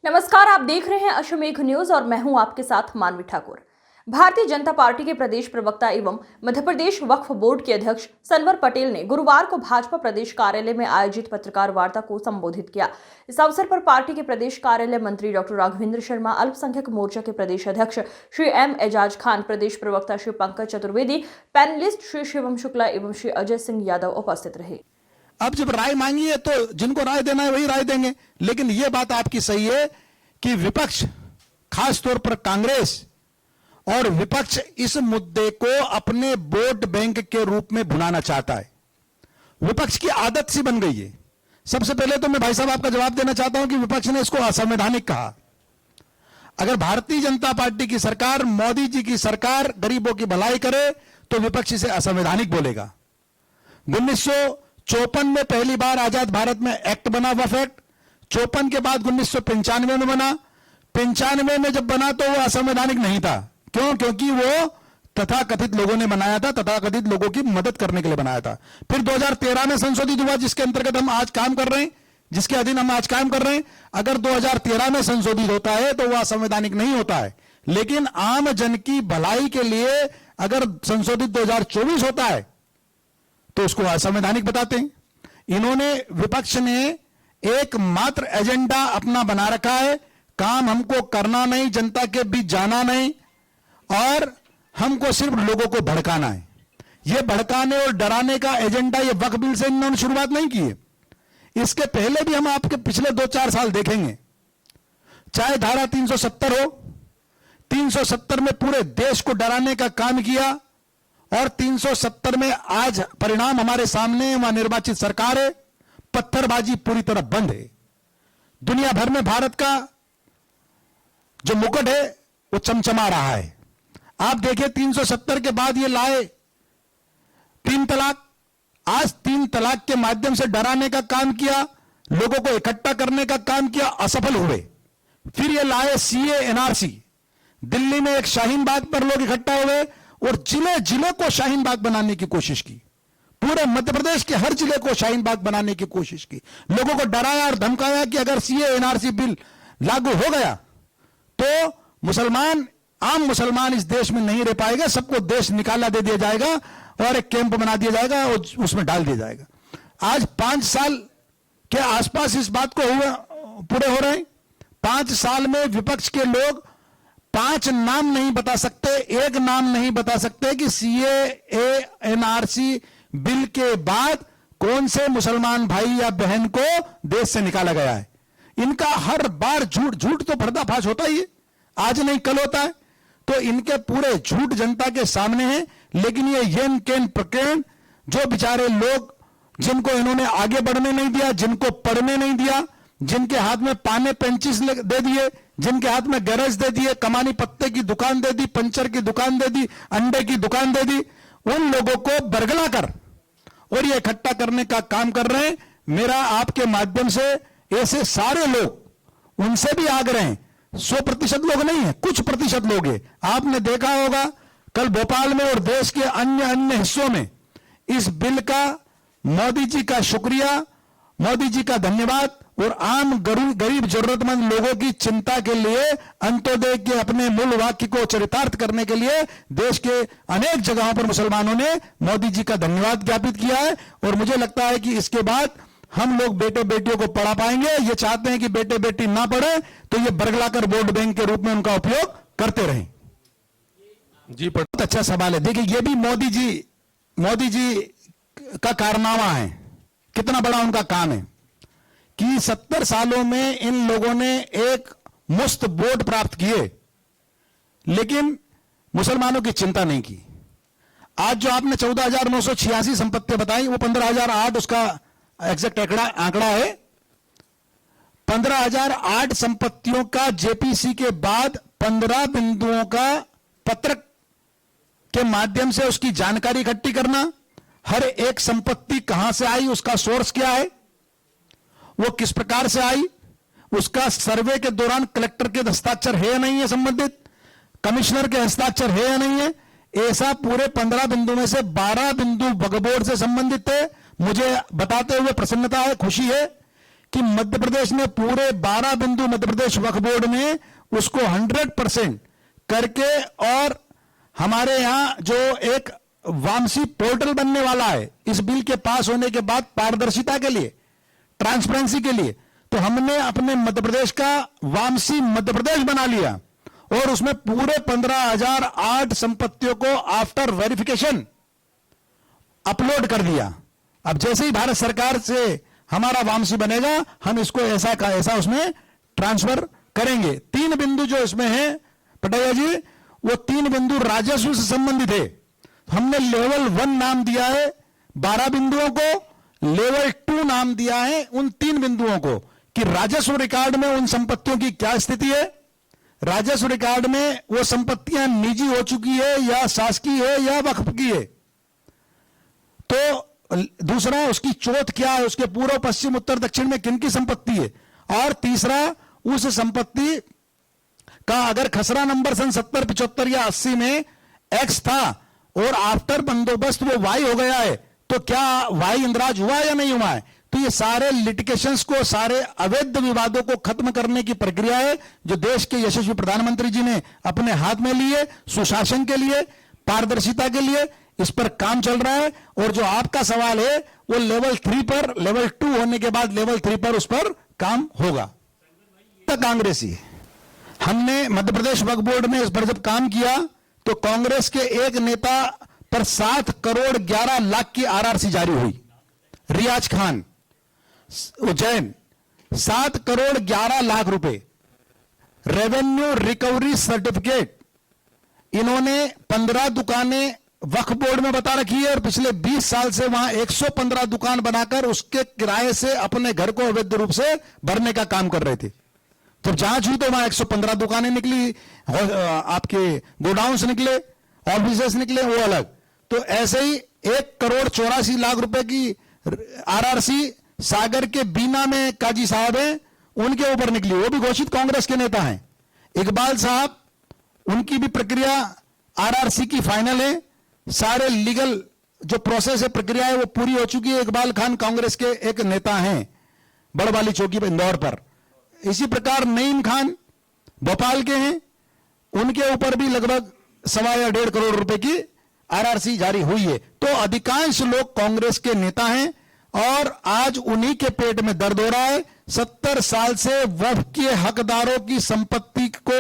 नमस्कार, आप देख रहे हैं अश्वमेघ न्यूज और मैं हूं आपके साथ मानवी ठाकुर। भारतीय जनता पार्टी के प्रदेश प्रवक्ता एवं मध्य प्रदेश वक्फ बोर्ड के अध्यक्ष सनवर पटेल ने गुरुवार को भाजपा प्रदेश कार्यालय में आयोजित पत्रकार वार्ता को संबोधित किया। इस अवसर पर पार्टी के प्रदेश कार्यालय मंत्री डॉक्टर राघवेंद्र शर्मा, अल्पसंख्यक मोर्चा के प्रदेश अध्यक्ष श्री एम एजाज खान, प्रदेश प्रवक्ता श्री पंकज चतुर्वेदी, पैनलिस्ट श्री शिवम शुक्ला एवं श्री अजय सिंह यादव उपस्थित रहे। अब जब राय मांगी है तो जिनको राय देना है वही राय देंगे, लेकिन यह बात आपकी सही है कि विपक्ष, खास तौर पर कांग्रेस और विपक्ष, इस मुद्दे को अपने वोट बैंक के रूप में भुनाना चाहता है। विपक्ष की आदत सी बन गई है। सबसे पहले तो मैं भाई साहब आपका जवाब देना चाहता हूं कि विपक्ष ने इसको असंवैधानिक कहा। अगर भारतीय जनता पार्टी की सरकार, मोदी जी की सरकार गरीबों की भलाई करे तो विपक्ष इसे असंवैधानिक बोलेगा। 1954 में पहली बार आजाद भारत में एक्ट बना, वक्फ एक्ट। 54 के बाद 1995 में बना। 95 में जब बना तो वो असंवैधानिक नहीं था। क्यों? क्योंकि वो तथाकथित लोगों ने बनाया था, तथाकथित लोगों की मदद करने के लिए बनाया था। फिर 2013 में संशोधित हुआ, जिसके अंतर्गत हम आज काम कर रहे हैं, जिसके अधीन हम आज काम कर रहे हैं। अगर 2013 में संशोधित होता है तो वह असंवैधानिक नहीं होता है, लेकिन आम जन की भलाई के लिए अगर संशोधित 2024 होता है तो उसको असंवैधानिक बताते हैं। इन्होंने, विपक्ष ने एकमात्र एजेंडा अपना बना रखा है, काम हमको करना नहीं, जनता के बीच जाना नहीं, और हमको सिर्फ लोगों को भड़काना है। यह भड़काने और डराने का एजेंडा ये वक्फ बिल से इन्होंने शुरुआत नहीं की है। इसके पहले भी हम आपके पिछले 2-4 साल देखेंगे, चाहे धारा 370 हो, 370 में पूरे देश को डराने का काम किया, और 370 में आज परिणाम हमारे सामने, वहां निर्वाचित सरकार है, पत्थरबाजी पूरी तरह बंद है। दुनिया भर में भारत का जो मुकुट है वो चमचमा रहा है। आप देखिए, 370 के बाद ये लाए 3 तलाक। आज 3 तलाक के माध्यम से डराने का काम किया, लोगों को इकट्ठा करने का काम किया, असफल हुए। फिर ये लाए सीए एनआरसी। दिल्ली में एक शाहीन बाग पर लोग इकट्ठा हुए और जिले जिले को शाहीन बाग बनाने की कोशिश की। पूरे मध्य प्रदेश के हर जिले को शाहीन बाग बनाने की कोशिश की। लोगों को डराया और धमकाया कि अगर सीए एनआरसी बिल लागू हो गया तो मुसलमान, आम मुसलमान इस देश में नहीं रह पाएगा, सबको देश निकाला दे दिया जाएगा और एक कैंप बना दिया जाएगा और उसमें डाल दिया जाएगा। आज 5 साल के आसपास इस बात को पूरे हो रहे हैं। 5 साल में विपक्ष के लोग 5 नाम नहीं बता सकते, एक नाम नहीं बता सकते कि सीए एनआरसी बिल के बाद कौन से मुसलमान भाई या बहन को देश से निकाला गया है। इनका हर बार झूठ तो पर्दाफाश होता ही है, आज नहीं कल होता है। तो इनके पूरे झूठ जनता के सामने है। लेकिन ये येन केन प्रकरण, जो बेचारे लोग जिनको इन्होंने आगे बढ़ने नहीं दिया, जिनको पढ़ने नहीं दिया, जिनके हाथ में पाने पेंचिस दे दिए, जिनके हाथ में गैरेज दे दिए, कमानी पत्ते की दुकान दे दी, पंचर की दुकान दे दी, अंडे की दुकान दे दी, उन लोगों को बरगला कर और ये इकट्ठा करने का काम कर रहे हैं। मेरा आपके माध्यम से ऐसे सारे लोग, उनसे भी आग्रह है, 100% लोग नहीं है, कुछ प्रतिशत लोग हैं। आपने देखा होगा कल भोपाल में और देश के अन्य हिस्सों में इस बिल का, मोदी जी का शुक्रिया, मोदी जी का धन्यवाद, और आम गरीब जरूरतमंद लोगों की चिंता के लिए, अंत्योदय के अपने मूल वाक्य को चरितार्थ करने के लिए देश के अनेक जगहों पर मुसलमानों ने मोदी जी का धन्यवाद ज्ञापित किया है। और मुझे लगता है कि इसके बाद हम लोग बेटे बेटियों को पढ़ा पाएंगे। ये चाहते हैं कि बेटे बेटी ना पढ़े तो ये बरगलाकर वोट बैंक के रूप में उनका उपयोग करते रहें। जी, बहुत अच्छा सवाल है। देखिए, ये भी मोदी जी का कारनामा है, कितना बड़ा उनका काम है कि 70 सालों में इन लोगों ने एक मुफ्त वोट प्राप्त किए, लेकिन मुसलमानों की चिंता नहीं की। आज जो आपने 14,986 संपत्ति बताई, वो 15,008 उसका एग्जैक्ट आंकड़ा है। 15,008 संपत्तियों का जेपीसी के बाद 15 बिंदुओं का पत्रक के माध्यम से उसकी जानकारी इकट्ठी करना, हर एक संपत्ति कहां से आई, उसका सोर्स क्या है, वो किस प्रकार से आई, उसका सर्वे के दौरान कलेक्टर के हस्ताक्षर है या नहीं है, संबंधित कमिश्नर के हस्ताक्षर है या नहीं है, ऐसा पूरे 15 बिंदु में से 12 बिंदु वक्फ बोर्ड से संबंधित थे। मुझे बताते हुए प्रसन्नता है, खुशी है कि मध्य प्रदेश ने पूरे 12 बिंदु मध्य प्रदेश वक्फ बोर्ड में उसको 100% करके, और हमारे यहां जो एक वामसी पोर्टल बनने वाला है इस बिल के पास होने के बाद पारदर्शिता के लिए, ट्रांसपेरेंसी के लिए, तो हमने अपने मध्य प्रदेश का वामसी मध्य प्रदेश बना लिया और उसमें पूरे 15,008 संपत्तियों को आफ्टर वेरिफिकेशन अपलोड कर दिया। अब जैसे ही भारत सरकार से हमारा वामसी बनेगा, हम इसको ऐसा का ऐसा उसमें ट्रांसफर करेंगे। 3 बिंदु जो इसमें है पटैया जी, वो 3 बिंदु राजस्व से संबंधित है। हमने लेवल 1 नाम दिया है 12 बिंदुओं को, लेवल 2 नाम दिया है उन 3 बिंदुओं को, कि राजस्व रिकॉर्ड में उन संपत्तियों की क्या स्थिति है, राजस्व रिकॉर्ड में वो संपत्तियां निजी हो चुकी है या शासकीय है या वक्फ की है, तो दूसरा उसकी चौथ क्या है, उसके पूर्व पश्चिम उत्तर दक्षिण में किन की संपत्ति है, और तीसरा उस संपत्ति का अगर खसरा नंबर सन 70, 75 या 80 में एक्स था और आफ्टर बंदोबस्त वो वाई हो गया है, तो क्या वाई इंद्राज हुआ या नहीं हुआ है। तो ये सारे लिटिगेशंस को, सारे अवैध विवादों को खत्म करने की प्रक्रिया है जो देश के यशस्वी प्रधानमंत्री जी ने अपने हाथ में ली है, सुशासन के लिए, पारदर्शिता के लिए इस पर काम चल रहा है। और जो आपका सवाल है वो लेवल 3 पर, लेवल 2 होने के बाद लेवल 3 पर उस पर काम होगा। कांग्रेसी हमने मध्य प्रदेश वक्फ बोर्ड में इस पर जब काम किया तो कांग्रेस के एक नेता पर 7 करोड़ 11 लाख की आरआरसी जारी हुई। रियाज खान उज्जैन, 7 करोड़ 11 लाख रुपए रेवेन्यू रिकवरी सर्टिफिकेट इन्होंने 15 दुकानें वक्फ बोर्ड में बता रखी है और पिछले 20 साल से वहां 115 दुकान बनाकर उसके किराए से अपने घर को अवैध रूप से भरने का काम कर रहे थे। जब जांच हुई तो वहां 115 दुकानें निकली, आपके गोडाउन्स निकले, ऑफिसेस निकले, वो अलग। तो ऐसे ही 1 करोड़ 84 लाख रुपए की आरआरसी सागर के बीना में काजी साहब हैं, उनके ऊपर निकली, वो भी घोषित कांग्रेस के नेता हैं। इकबाल साहब, उनकी भी प्रक्रिया आरआरसी की फाइनल है, सारे लीगल जो प्रोसेस है, प्रक्रिया है, वो पूरी हो चुकी है। इकबाल खान कांग्रेस के एक नेता हैं बड़वाली चौकी पर, इंदौर पर। इसी प्रकार नईम खान भोपाल के हैं, उनके ऊपर भी लगभग 1.25 या 1.5 करोड़ रुपए की आरआरसी जारी हुई है। तो अधिकांश लोग कांग्रेस के नेता हैं और आज उन्हीं के पेट में दर्द हो रहा है। 70 साल से वक्फ के हकदारों की संपत्ति को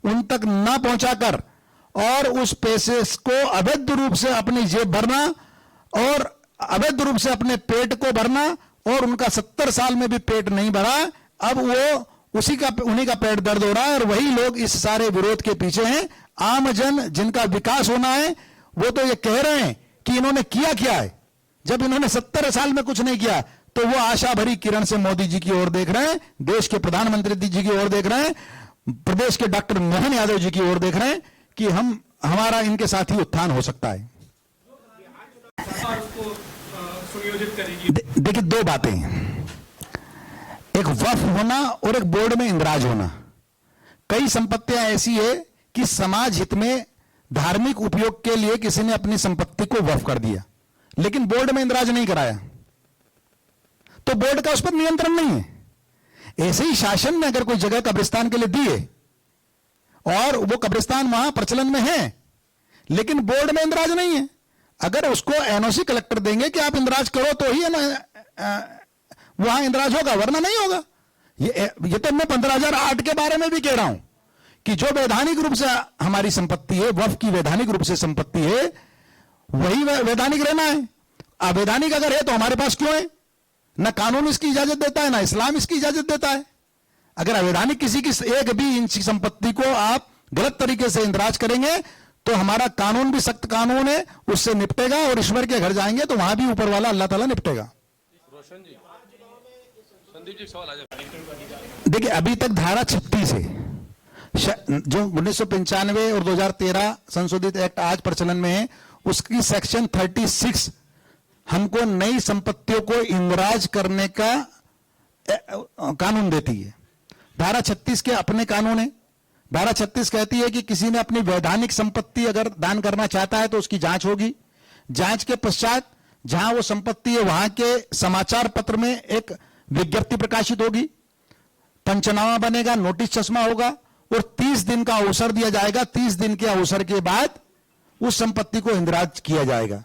उन तक न पहुंचाकर और उस पैसे को अवैध रूप से अपनी जेब भरना और अवैध रूप से अपने पेट को भरना, और उनका 70 साल में भी पेट नहीं भरा, अब वो उन्हीं का पेट दर्द हो रहा है और वही लोग इस सारे विरोध के पीछे हैं। आम जन जिनका विकास होना है वो तो ये कह रहे हैं कि इन्होंने किया क्या है, जब इन्होंने 70 साल में कुछ नहीं किया तो वो आशा भरी किरण से मोदी जी की ओर देख रहे हैं, देश के प्रधानमंत्री जी की ओर देख रहे हैं, प्रदेश के डॉक्टर मोहन यादव जी की ओर देख रहे हैं कि हमारा इनके साथ ही उत्थान हो सकता है। देखिए, 2 बातें, एक वक्फ होना और एक बोर्ड में इंदराज होना। कई संपत्तियां ऐसी है कि समाज हित में धार्मिक उपयोग के लिए किसी ने अपनी संपत्ति को वक्फ कर दिया, लेकिन बोर्ड में इंदराज नहीं कराया, तो बोर्ड का उस पर नियंत्रण नहीं है। ऐसे ही शासन ने अगर कोई जगह कब्रिस्तान के लिए दी है और वो कब्रिस्तान वहां प्रचलन में है, लेकिन बोर्ड में इंदराज नहीं है, अगर उसको एनओसी कलेक्टर देंगे कि आप इंदराज करो तो ही वहां इंदराज होगा, वरना नहीं होगा। ये तो मैं 15,008 के बारे में भी कह रहा हूं कि जो वैधानिक रूप से हमारी संपत्ति है, वक्फ की वैधानिक रूप से संपत्ति है, वही वैधानिक रहना है। अवैधानिक अगर है तो हमारे पास क्यों है? ना कानून इसकी इजाजत देता है, ना इस्लाम इसकी इजाजत देता है। अगर अवैधानिक किसी की 1 भी इंच की संपत्ति को आप गलत तरीके से इंदराज करेंगे तो हमारा कानून भी सख्त कानून है, उससे निपटेगा, और ईश्वर के घर जाएंगे तो वहां भी ऊपर वाला अल्लाह ताला निपटेगा। रोशन जी, संदीप जी सवाल आ जाए। देखिए, अभी तक धारा 36 है जो 1995 और 2013 संशोधित एक्ट आज प्रचलन में है, उसकी सेक्शन 36 हमको नई संपत्तियों को इंदराज करने का कानून देती है। धारा 36 के अपने कानून है। धारा 36 कहती है कि किसी ने अपनी वैधानिक संपत्ति अगर दान करना चाहता है तो उसकी जांच होगी। जांच के पश्चात जहां वो संपत्ति है वहां के समाचार पत्र में एक विज्ञप्ति प्रकाशित होगी, पंचनामा बनेगा, नोटिस चश्मा होगा और 30 दिन का अवसर दिया जाएगा। 30 दिन के अवसर के बाद उस संपत्ति को इंदिराज किया जाएगा,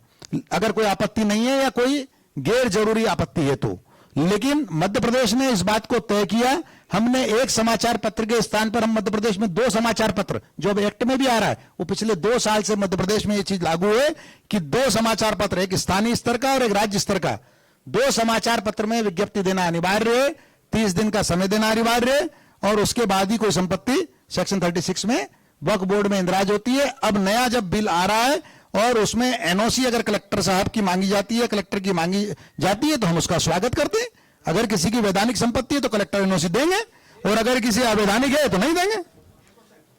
अगर कोई आपत्ति नहीं है या कोई गैर जरूरी आपत्ति है तो। लेकिन मध्य प्रदेश ने इस बात को तय किया, हमने एक समाचार पत्र के स्थान पर हम मध्य प्रदेश में 2 समाचार पत्र, जो अब एक्ट में भी आ रहा है, वो पिछले 2 साल से मध्य प्रदेश में ये चीज लागू है कि 2 समाचार पत्र, एक स्थानीय स्तर का और एक राज्य स्तर का, 2 समाचार पत्र में विज्ञप्ति देना अनिवार्य है, 30 दिन का समय देना अनिवार्य है और उसके बाद ही कोई संपत्ति सेक्शन 36 में वक्फ बोर्ड में इंदिराज होती है। अब नया जब बिल आ रहा है और उसमें एनओसी अगर कलेक्टर साहब की मांगी जाती है, कलेक्टर की मांगी जाती है, तो हम उसका स्वागत करते हैं। अगर किसी की वैधानिक संपत्ति है तो कलेक्टर एनओसी देंगे और अगर किसी अवैधानिक है तो नहीं देंगे।